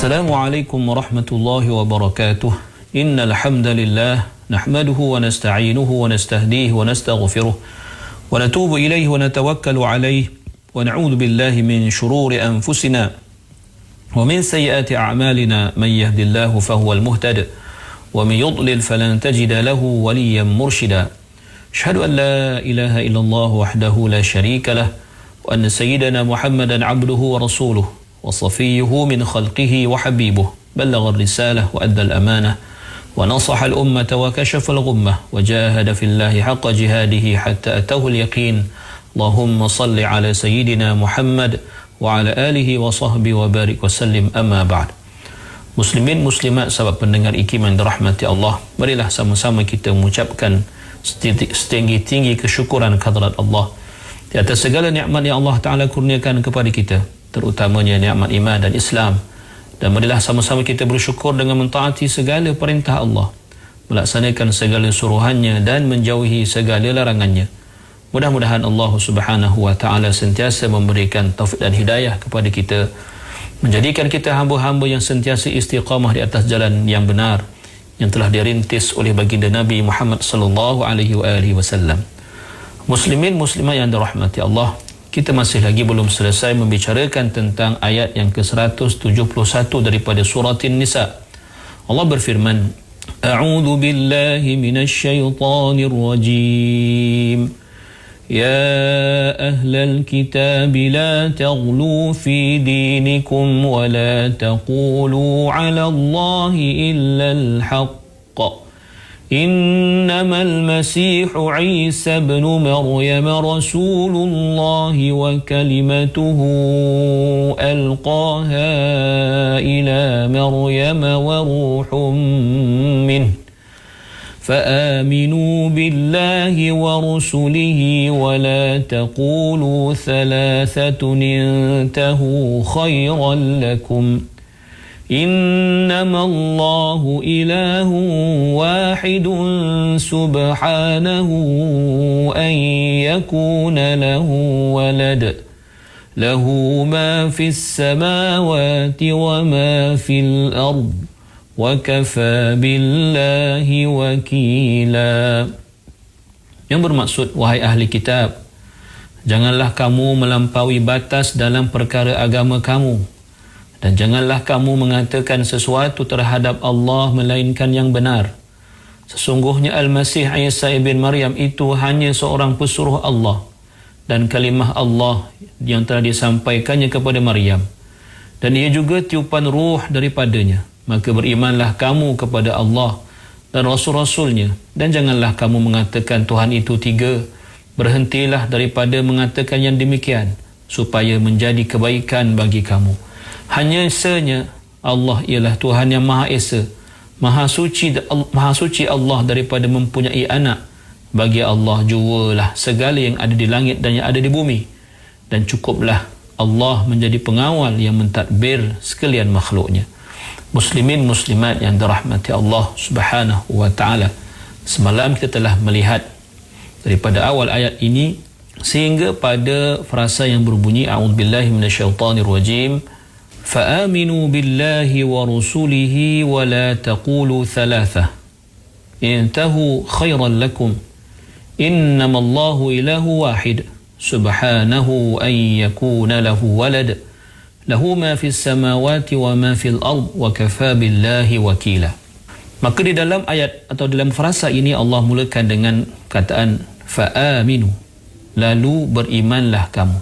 Assalamualaikum warahmatullahi wabarakatuh. Innal hamdalillah nahmaduhu wa nasta'inuhu wa nastahdihi wa nastaghfiruh wa natubu ilayhi wa natawakkalu alayhi wa na'udzu billahi min shururi anfusina wa min sayyiati a'malina man yahdihillahu fahuwal muhtadi wa man yudlil falan tajida lahu waliyyan murshida. Asyhadu an la ilaha illallah wahdahu la syarika lah wa anna sayyidana Muhammadan 'abduhu wa rasuluhu وصفيه من خلقه وحبيبه بلغ الرسالة وأدى الأمانة ونصح الأمة وكشف الغمة وجاهد في الله حق جهاده حتى أتاه اليقين اللهم صل على سيدنا محمد وعلى آله وصحبه وبارك وسلم أما بعد. Muslimin muslimat sahabat pendengar IKIM yang dirahmati Allah, marilah sama-sama kita mengucapkan setinggi-tinggi kesyukuran kehadrat Allah di atas segala nikmat yang Allah Ta'ala kurniakan kepada kita, terutamanya nikmat iman dan Islam. Dan marilah sama-sama kita bersyukur dengan mentaati segala perintah Allah, melaksanakan segala suruhannya dan menjauhi segala larangannya. Mudah-mudahan Allah Subhanahu wa Ta'ala sentiasa memberikan taufik dan hidayah kepada kita, menjadikan kita hamba-hamba yang sentiasa istiqamah di atas jalan yang benar yang telah dirintis oleh baginda Nabi Muhammad sallallahu alaihi wasallam. Muslimin muslimat yang dirahmati Allah, kita masih lagi belum selesai membicarakan tentang ayat yang ke-171 daripada surah An-Nisa. Allah berfirman, A'udzu billahi minasy syaithanir rajim. Ya ahlal kitab la taghlu fi dinikum wa la taqulu 'ala Allahi illa al-haqq. إنما المسيح عيسى ابن مريم رسول الله وكلمته ألقاها إلى مريم وروح منه فآمنوا بالله ورسله ولا تقولوا ثلاثة انتهوا خيرا لكم إنما الله إله واحد سبحانه أن يكون له ولد له ما في السماوات وما في الأرض وكفى بالله وكيلا. Yang bermaksud, wahai ahli kitab, janganlah kamu melampaui batas dalam perkara agama kamu, dan janganlah kamu mengatakan sesuatu terhadap Allah melainkan yang benar. Sesungguhnya Al-Masih Isa ibn Maryam itu hanya seorang pesuruh Allah dan kalimah Allah yang telah disampaikannya kepada Maryam, dan ia juga tiupan ruh daripadanya. Maka berimanlah kamu kepada Allah dan Rasul-Rasulnya, dan janganlah kamu mengatakan Tuhan itu tiga. Berhentilah daripada mengatakan yang demikian, supaya menjadi kebaikan bagi kamu. Hanya esanya Allah ialah Tuhan yang Maha Esa, Maha suci Allah daripada mempunyai anak. Bagi Allah jualah segala yang ada di langit dan yang ada di bumi, dan cukuplah Allah menjadi pengawal yang mentadbir sekalian makhluknya. Muslimin muslimat yang dirahmati Allah Subhanahu wa Ta'ala, semalam kita telah melihat daripada awal ayat ini sehingga pada frasa yang berbunyi a'udzubillahi minasyaitonir rajim. فآمنوا بالله ورسله ولا تقولوا ثلاثة انتهوا خيرا لكم إنما الله إله واحد سبحانه أن يكون له ولد له ما في السماوات وما في الأرض وكفى بالله وكيلا. Maka di dalam ayat atau dalam frasa ini Allah mulakan dengan kataan fa'aminu, lalu berimanlah kamu,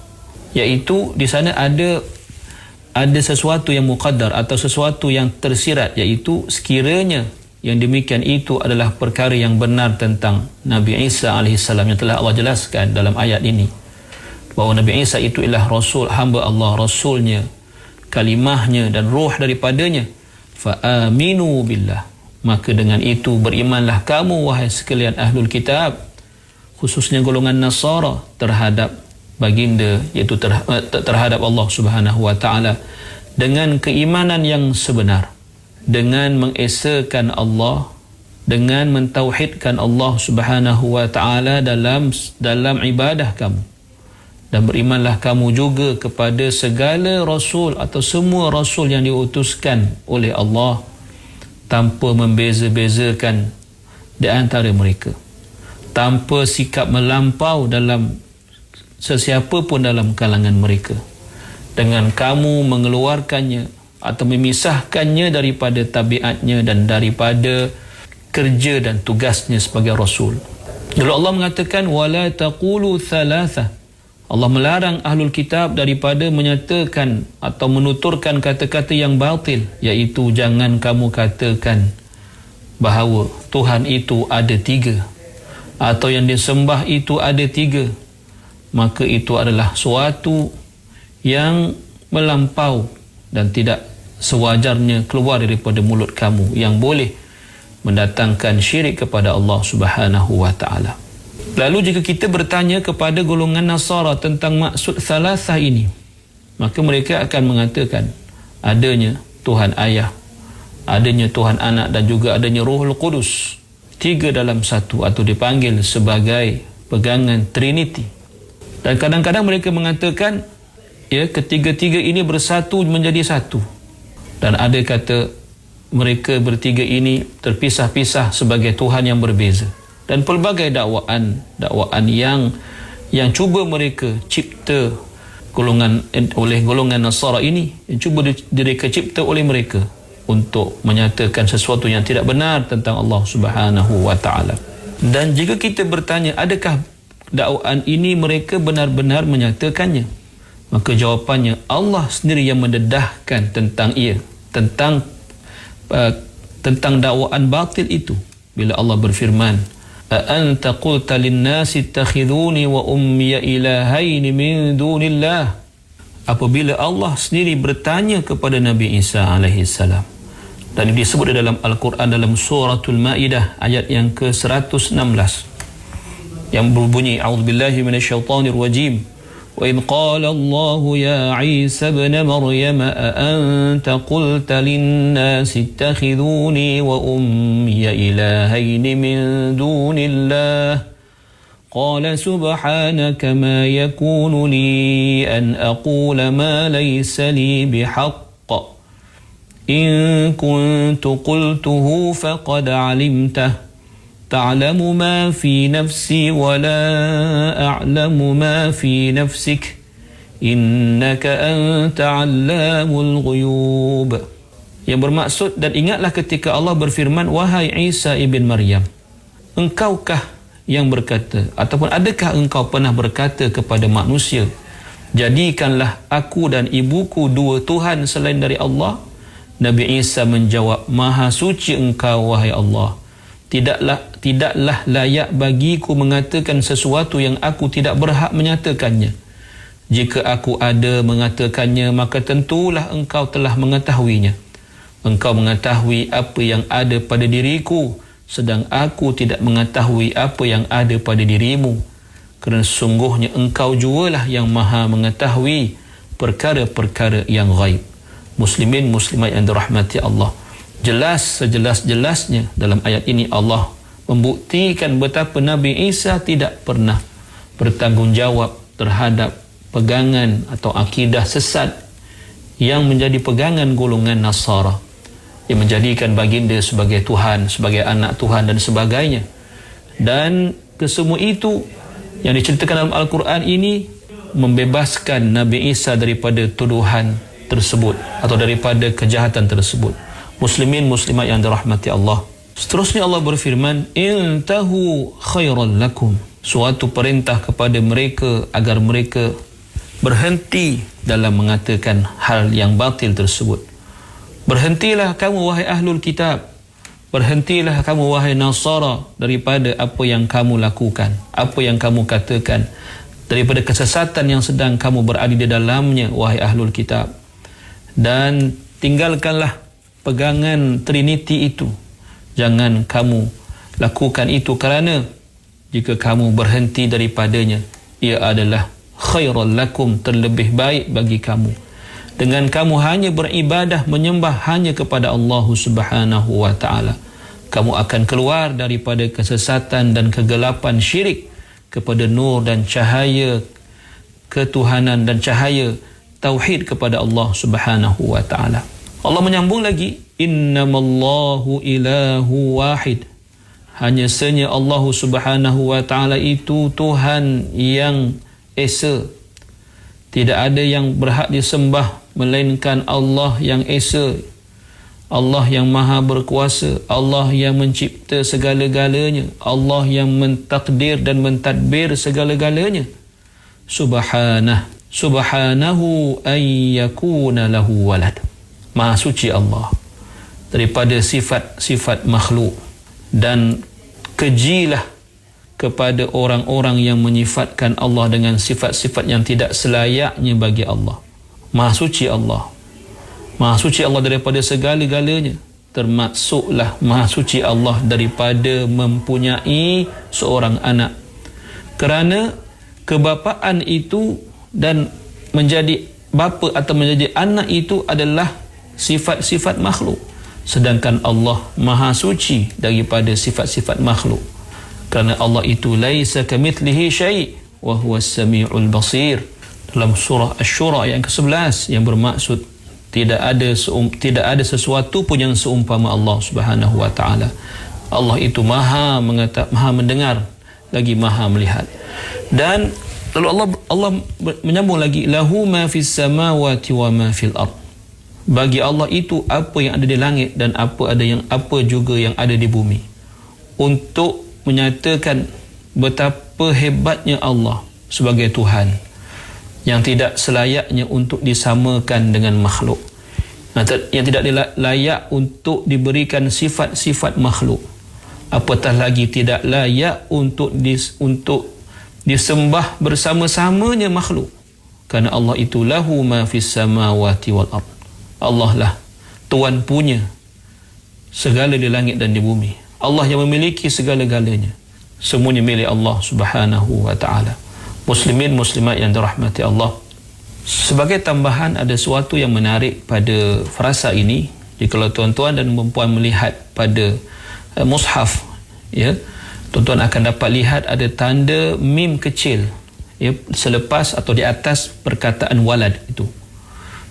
iaitu di sana ada sesuatu yang muqaddar atau sesuatu yang tersirat, iaitu sekiranya yang demikian itu adalah perkara yang benar tentang Nabi Isa AS yang telah Allah jelaskan dalam ayat ini, bahawa Nabi Isa itu ialah Rasul, hamba Allah, Rasulnya, kalimahnya dan ruh daripadanya. Fa'aminu billah, maka dengan itu berimanlah kamu wahai sekalian ahlul kitab, khususnya golongan Nasara, terhadap baginda, iaitu terhadap Allah Subhanahu wa Ta'ala, dengan keimanan yang sebenar, dengan mengesakan Allah, dengan mentauhidkan Allah Subhanahu wa Ta'ala dalam ibadah kamu, dan berimanlah kamu juga kepada segala rasul atau semua rasul yang diutuskan oleh Allah tanpa membeza-bezakan di antara mereka, tanpa sikap melampau dalam sesiapa pun dalam kalangan mereka, dengan kamu mengeluarkannya atau memisahkannya daripada tabiatnya dan daripada kerja dan tugasnya sebagai rasul. Lalu Allah mengatakan wala taqulu thalatha. Allah melarang ahlul kitab daripada menyatakan atau menuturkan kata-kata yang batil, iaitu jangan kamu katakan bahawa Tuhan itu ada 3 atau yang disembah itu ada 3. Maka itu adalah suatu yang melampau dan tidak sewajarnya keluar daripada mulut kamu, yang boleh mendatangkan syirik kepada Allah Subhanahu wa ta'ala. Lalu jika kita bertanya kepada golongan Nasara tentang maksud thalathah ini, maka mereka akan mengatakan adanya Tuhan Ayah, adanya Tuhan Anak dan juga adanya Ruhul Qudus, 3 dalam 1 atau dipanggil sebagai pegangan Trinity. Dan kadang-kadang mereka mengatakan ketiga-tiga ini bersatu menjadi satu, dan ada kata mereka bertiga ini terpisah-pisah sebagai Tuhan yang berbeza. Dan pelbagai dakwaan yang cuba mereka cipta oleh golongan Nasara ini, yang cuba mereka cipta oleh mereka untuk menyatakan sesuatu yang tidak benar tentang Allah Subhanahu wa ta'ala. Dan jika kita bertanya adakah dakwaan ini mereka benar-benar menyatakannya, maka jawapannya Allah sendiri yang mendedahkan tentang tentang dakwaan batil itu, bila Allah berfirman a'anta qulta lin-nasi ittakhiduni wa ummiya ilahaini min dunillah. Apabila Allah sendiri bertanya kepada Nabi Isa alaihi salam, dan disebut dalam Al-Quran dalam suratul Maidah ayat yang ke-116 yang berbunyi a'udzubillahi minasyaitonir rajim وَإِذْ قَالَ اللَّهُ يَا عِيسَى ابْنَ مَرْيَمَ أَأَنْتَ قُلْتَ لِلنَّاسِ اتَّخِذُونِي وَأُمِّيَ إِلَٰهَيْنِ مِنْ دُونِ اللَّهِ قَالَ سُبْحَانَكَ مَا يَكُونُ لِي أَنْ أَقُولَ مَا لَيْسَ لِي بِحَقٍّ إِنْ كُنْتُ قُلْتُهُ فَقَدْ عَلِمْتَهُ تعلم ما في نفسي ولا أعلم ما في نفسك إنك أنت علام الغيوب. Yang bermaksud, dan ingatlah ketika Allah berfirman, wahai Isa ibn Maryam, engkaukah yang berkata, ataupun adakah engkau pernah berkata kepada manusia, jadikanlah aku dan ibuku 2 Tuhan selain dari Allah? Nabi Isa menjawab, maha suci engkau wahai Allah, Tidaklah layak bagiku mengatakan sesuatu yang aku tidak berhak menyatakannya. Jika aku ada mengatakannya, maka tentulah engkau telah mengetahuinya. Engkau mengetahui apa yang ada pada diriku, sedang aku tidak mengetahui apa yang ada pada dirimu. Kerana sesungguhnya engkau jugalah yang maha mengetahui perkara-perkara yang ghaib. Muslimin muslimat yang dirahmati Allah, jelas sejelas-jelasnya dalam ayat ini Allah membuktikan betapa Nabi Isa tidak pernah bertanggungjawab terhadap pegangan atau akidah sesat yang menjadi pegangan golongan Nasara, yang menjadikan baginda sebagai Tuhan, sebagai anak Tuhan dan sebagainya. Dan kesemua itu yang diceritakan dalam Al-Quran ini membebaskan Nabi Isa daripada tuduhan tersebut atau daripada kejahatan tersebut. Muslimin muslimat yang dirahmati Allah, seterusnya Allah berfirman, intahu khairan lakum, suatu perintah kepada mereka agar mereka berhenti dalam mengatakan hal yang batil tersebut. Berhentilah kamu wahai ahlul kitab, berhentilah kamu wahai Nasara daripada apa yang kamu lakukan, apa yang kamu katakan, daripada kesesatan yang sedang kamu berada di dalamnya wahai ahlul kitab. Dan tinggalkanlah pegangan Trinity itu. Jangan kamu lakukan itu, kerana jika kamu berhenti daripadanya, ia adalah khairal lakum, terlebih baik bagi kamu. Dengan kamu hanya beribadah menyembah hanya kepada Allah Subhanahu wa ta'ala, kamu akan keluar daripada kesesatan dan kegelapan syirik kepada nur dan cahaya ketuhanan dan cahaya tauhid kepada Allah Subhanahu wa taala. Allah menyambung lagi, innamallahu ilahu wahid. Hanya senya Allah Subhanahu wa taala itu Tuhan yang esa. Tidak ada yang berhak disembah melainkan Allah yang esa. Allah yang maha berkuasa, Allah yang mencipta segala-galanya, Allah yang mentakdir dan mentadbir segala-galanya. Subhanahu an yakuna lahu walad. Maha suci Allah daripada sifat-sifat makhluk, dan kejilah kepada orang-orang yang menyifatkan Allah dengan sifat-sifat yang tidak selayaknya bagi Allah. Maha suci Allah. Maha suci Allah daripada segala-galanya, termasuklah maha suci Allah daripada mempunyai seorang anak. Kerana kebapaan itu dan menjadi bapa atau menjadi anak itu adalah sifat-sifat makhluk, sedangkan Allah maha suci daripada sifat-sifat makhluk. Kerana Allah itu laisa kamitslihi syai' wa huwas samiul basir. Dalam surah Asy-Syura yang ke-11 yang bermaksud tidak ada sesuatu pun yang seumpama Allah Subhanahu wa taala. Allah itu maha mendengar lagi maha melihat. Dan lalu Allah menyambung lagi, lahu ma fis samawati wa ma fil ard. Bagi Allah itu apa yang ada di langit dan apa juga yang ada di bumi. Untuk menyatakan betapa hebatnya Allah sebagai Tuhan yang tidak selayaknya untuk disamakan dengan makhluk, yang tidak layak untuk diberikan sifat-sifat makhluk, apatah lagi tidak layak untuk disembah bersama-samanya makhluk. Kerana Allah itu lahu ma fis samawati wal ard. Allah lah Tuan punya segala di langit dan di bumi. Allah yang memiliki segala-galanya. Semuanya milik Allah Subhanahu wa taala. Muslimin muslimat yang dirahmati Allah, sebagai tambahan ada sesuatu yang menarik pada frasa ini. Jika tuan-tuan dan puan melihat pada mushaf, ya, tuan-tuan akan dapat lihat ada tanda mim kecil, ya, selepas atau di atas perkataan walad itu.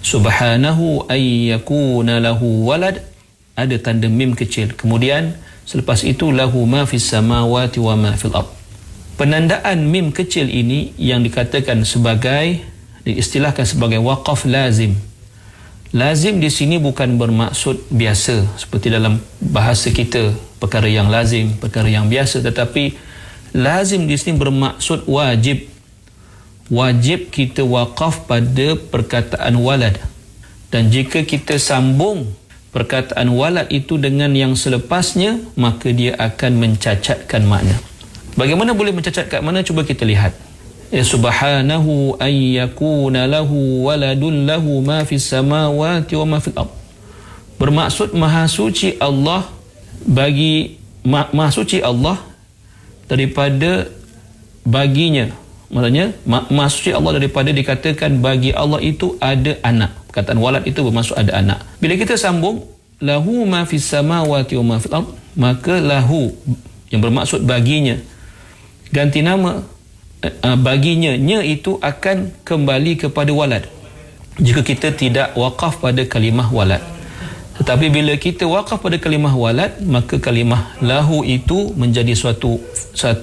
Subhanahu ay yakuna lahu walad, ada tanda mim kecil. Kemudian selepas itu lahu ma fis samawati wa ma fil ard. Penandaan mim kecil ini yang dikatakan sebagai, diistilahkan sebagai waqaf lazim. Lazim di sini bukan bermaksud biasa seperti dalam bahasa kita, perkara yang lazim, perkara yang biasa, tetapi lazim di sini bermaksud wajib. Wajib kita waqaf pada perkataan walad. Dan jika kita sambung perkataan walad itu dengan yang selepasnya, maka dia akan mencacatkan makna. Bagaimana boleh mencacatkan mana? Cuba kita lihat. Ya, subhanahu ay yakuna lahu waladun lahu ma fis samawati wa ma fil ard. Bermaksud maha suci Allah maha suci Allah daripada baginya. Maksudnya maha suci Allah daripada dikatakan bagi Allah itu ada anak. Perkataan walad itu bermaksud ada anak. Bila kita sambung lahu ma fis samawati wa ma fil ard, maka lahu yang bermaksud baginya, ganti nama baginya, nya itu akan kembali kepada walad jika kita tidak waqaf pada kalimah walad. Tetapi bila kita waqaf pada kalimah walad, maka kalimah lahu itu menjadi satu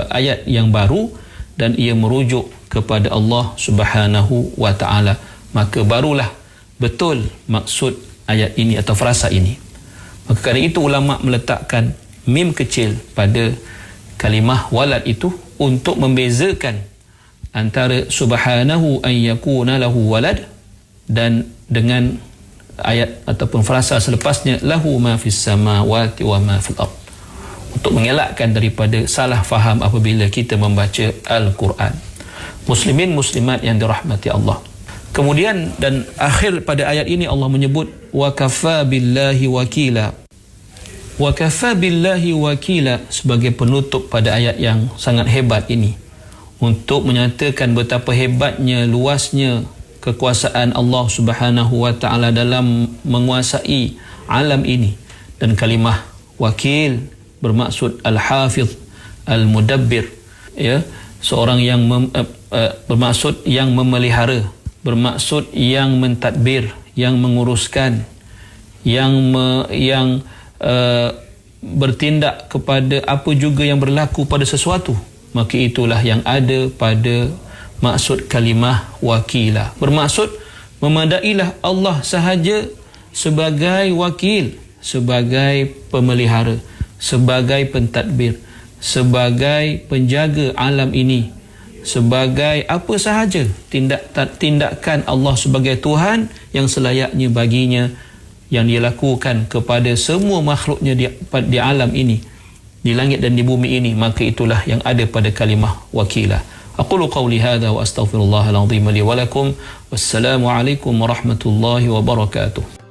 ayat yang baru, dan ia merujuk kepada Allah Subhanahu wa taala. Maka barulah betul maksud ayat ini atau frasa ini. Maka kerana itu ulama meletakkan mim kecil pada kalimah walad itu untuk membezakan antara subhanahu an yakuna lahu walad dan dengan ayat ataupun frasa selepasnya lahu ma fis samawati wa ma fil ard, untuk mengelakkan daripada salah faham apabila kita membaca Al-Quran. Muslimin muslimat yang dirahmati Allah. Kemudian dan akhir pada ayat ini Allah menyebut wa kafa billahi wakila. Wa kafa billahi wakila sebagai penutup pada ayat yang sangat hebat ini, untuk menyatakan betapa hebatnya, luasnya kekuasaan Allah Subhanahu wa taala dalam menguasai alam ini. Dan kalimah wakil bermaksud al-hafiz, al-mudabbir, ya, seorang yang bermaksud yang memelihara, bermaksud yang mentadbir, yang menguruskan, yang bertindak kepada apa juga yang berlaku pada sesuatu, maka itulah yang ada pada maksud kalimah wakilah. Bermaksud memadailah Allah sahaja sebagai wakil, sebagai pemelihara, sebagai pentadbir, sebagai penjaga alam ini, sebagai apa sahaja tindakan Allah sebagai Tuhan yang selayaknya baginya yang dia lakukan kepada semua makhluknya di alam ini, di langit dan di bumi ini, maka itulah yang ada pada kalimah wakilah. Aqulu qawli hadha wa astaghfirullahal azim li wa lakum. Wassalamu alaikum warahmatullahi wabarakatuh.